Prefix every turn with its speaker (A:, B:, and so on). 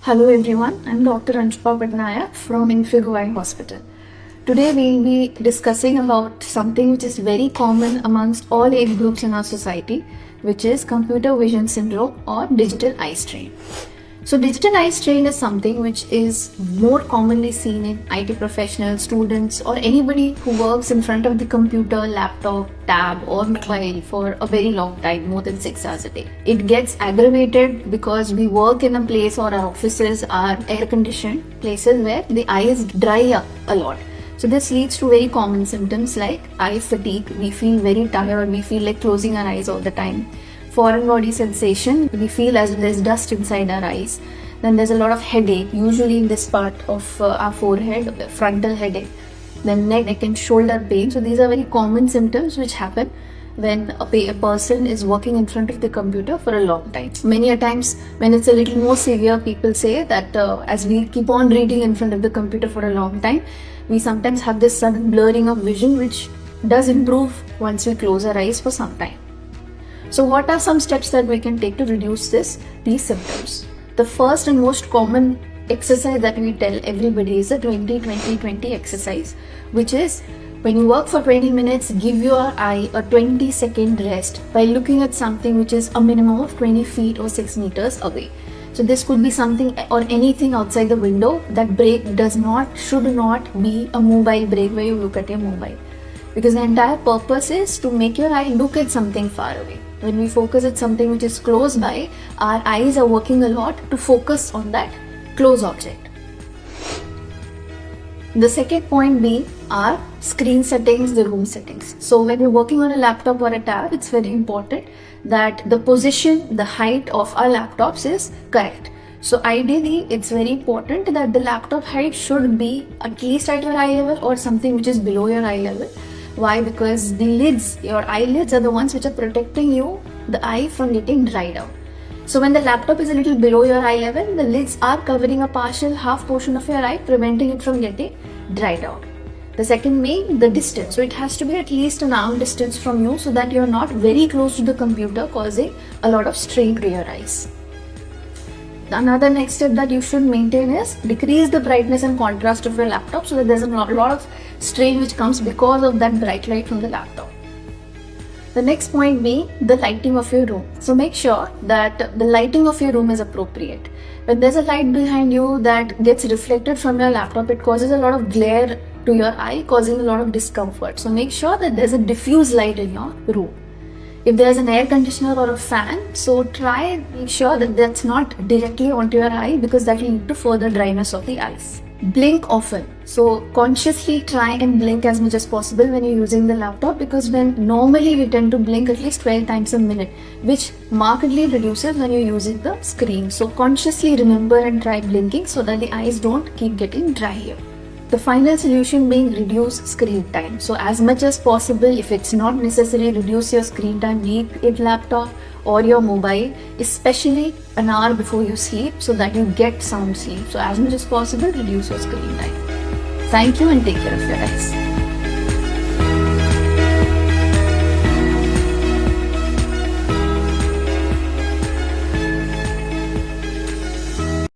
A: Hello everyone, I'm Dr. Anshpa Patnaik from Infigo Eye Hospital. Today we'll be discussing about something which is very common amongst all age groups in our society, which is computer vision syndrome or digital eye strain. So digital eye strain is something which is more commonly seen in IT professionals, students, or anybody who works in front of the computer, laptop, tab, or mobile for a very long time, more than 6 hours a day. It gets aggravated because we work in a place or our offices are air conditioned places where the eyes dry up a lot. So this leads to very common symptoms like eye fatigue. We feel very tired, we feel like closing our eyes all the time. Foreign body sensation, we feel as if there's dust inside our eyes. Then there's a lot of headache, usually in this part of our forehead, frontal headache. Then neck and shoulder pain. So these are very common symptoms which happen when a person is working in front of the computer for a long time. Many a times when it's a little more severe, people say that as we keep on reading in front of the computer for a long time, we sometimes have this sudden blurring of vision which does improve once we close our eyes for some time. So what are some steps that we can take to reduce these symptoms? The first and most common exercise that we tell everybody is the 20-20-20 exercise, which is when you work for 20 minutes, give your eye a 20-second rest by looking at something which is a minimum of 20 feet or 6 meters away. So this could be something or anything outside the window. That break should not be a mobile break where you look at your mobile. Because the entire purpose is to make your eye look at something far away. When we focus at something which is close by, our eyes are working a lot to focus on that close object. The second point being our screen settings, the room settings. So when you're working on a laptop or a tab, it's very important that the position, the height of our laptops is correct. So ideally, it's very important that the laptop height should be at least at your eye level or something which is below your eye level. Why? Because the lids, your eyelids are the ones which are protecting the eye from getting dried out. So when the laptop is a little below your eye level, the lids are covering a partial half portion of your eye, preventing it from getting dried out. The second being the distance. So it has to be at least an arm distance from you so that you're not very close to the computer, causing a lot of strain to your eyes. Another next step that you should maintain is decrease the brightness and contrast of your laptop so that there's a lot of strain which comes because of that bright light from the laptop. The next point being the lighting of your room. So make sure that the lighting of your room is appropriate. When there's a light behind you that gets reflected from your laptop, it causes a lot of glare to your eye, causing a lot of discomfort. So make sure that there's a diffuse light in your room. If there's an air conditioner or a fan, so try and make sure that that's not directly onto your eye because that will lead to further dryness of the eyes. Blink often. So consciously try and blink as much as possible when you're using the laptop, because when normally we tend to blink at least 12 times a minute, which markedly reduces when you're using the screen. So consciously remember and try blinking so that the eyes don't keep getting dry here. The final solution being reduce screen time. So as much as possible, if it's not necessary, reduce your screen time, be it laptop or your mobile, especially an hour before you sleep so that you get sound sleep. So as much as possible, reduce your screen time. Thank you and take care of your eyes.